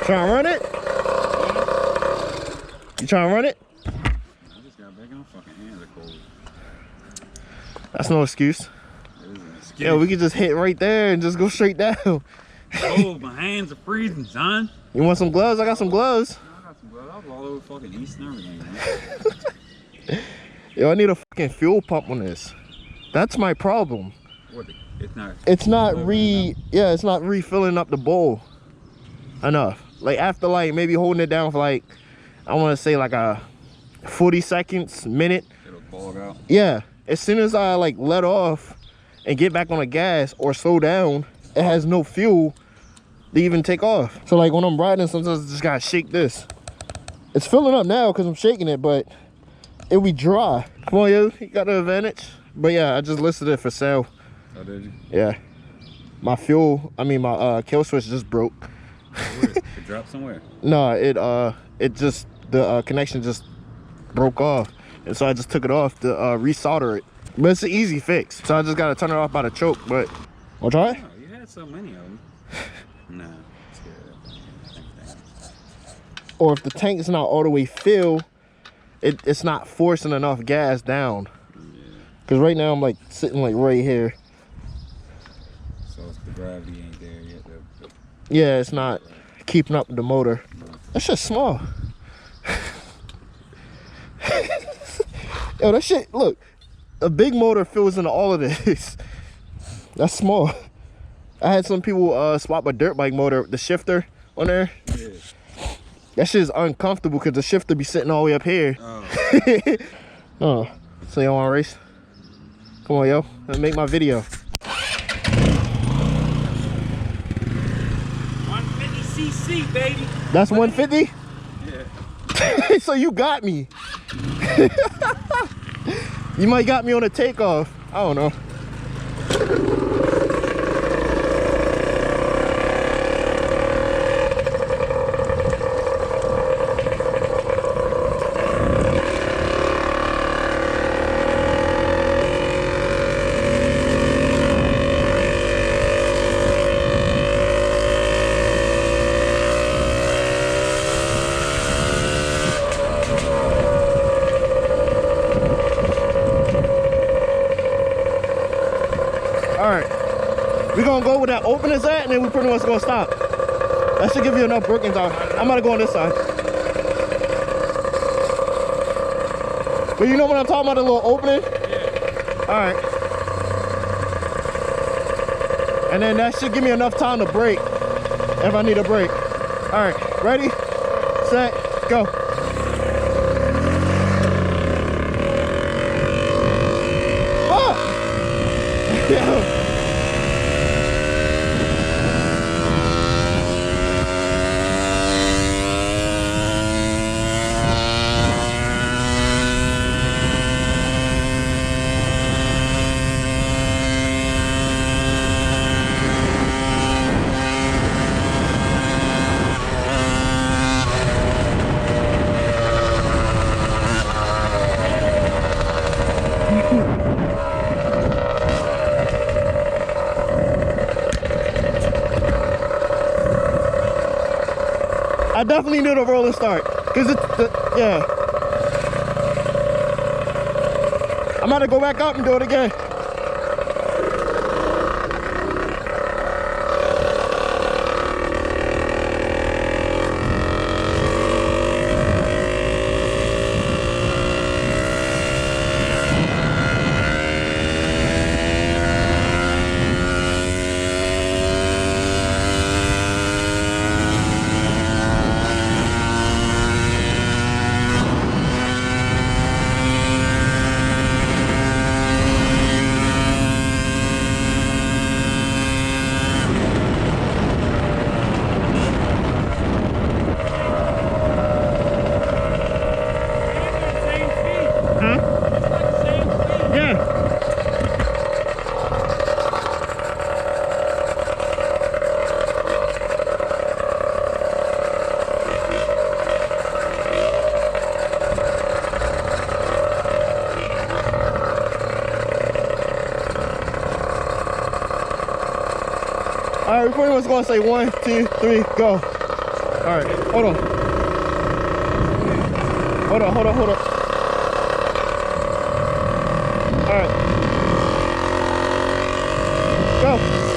Trying to run it? You trying to run it? I just got back in, my fucking hands are cold. That's no excuse. It is an excuse. Yeah, we could just hit right there and just go straight down. Oh, my hands are freezing, son. You want some gloves? I got some gloves. I got some gloves. I was all over fucking East and everything, man. Yo, I need a fucking fuel pump on this. That's my problem. What? It's not. It's not it's not refilling up the bowl enough. Like after like maybe holding it down for like, I want to say like a 40 seconds, minute. It'll bog out. Yeah. As soon as I like let off and get back on the gas or slow down, it has no fuel to even take off. So like when I'm riding, sometimes I just gotta shake this. It's filling up now because I'm shaking it, but it'll be dry. Come on, yo, you got the advantage. But yeah, I just listed it for sale. Oh, did you? Yeah. My kill switch just broke. It dropped somewhere? No, it just, the connection just broke off. And so I just took it off to resolder it. But it's an easy fix. So I just gotta turn it off by the choke, but I'll try it. Oh, you had so many of them. Nah, Or if the tank's not all the way filled, it's not forcing enough gas down. Because right now I'm like sitting like right here. So it's the gravity ain't there yet. Yeah, it's not keeping up with the motor. No. That's just small. Yo, that shit, look, a big motor fills into all of this. That's small. I had some people swap a dirt bike motor, the shifter on there. Yeah. That shit is uncomfortable because the shifter be sitting all the way up here. Oh. Oh, so you want to race? Come on, yo, let's make my video. 150cc, baby. That's 150? Yeah. So you got me. You might got me on a takeoff. I don't know. We're gonna go where that opening's at, and then we pretty much gonna stop. That should give you enough braking time. I'm gonna go on this side. But you know what I'm talking about, the little opening? Yeah. All right. And then that should give me enough time to brake if I need a brake. All right, ready, set, go. Oh! Yeah. I definitely need a rolling start, cause yeah. I'm about to go back up and do it again. All right, we're pretty much gonna say 1, 2, 3, go. All right, hold on. Hold on. All right. Go.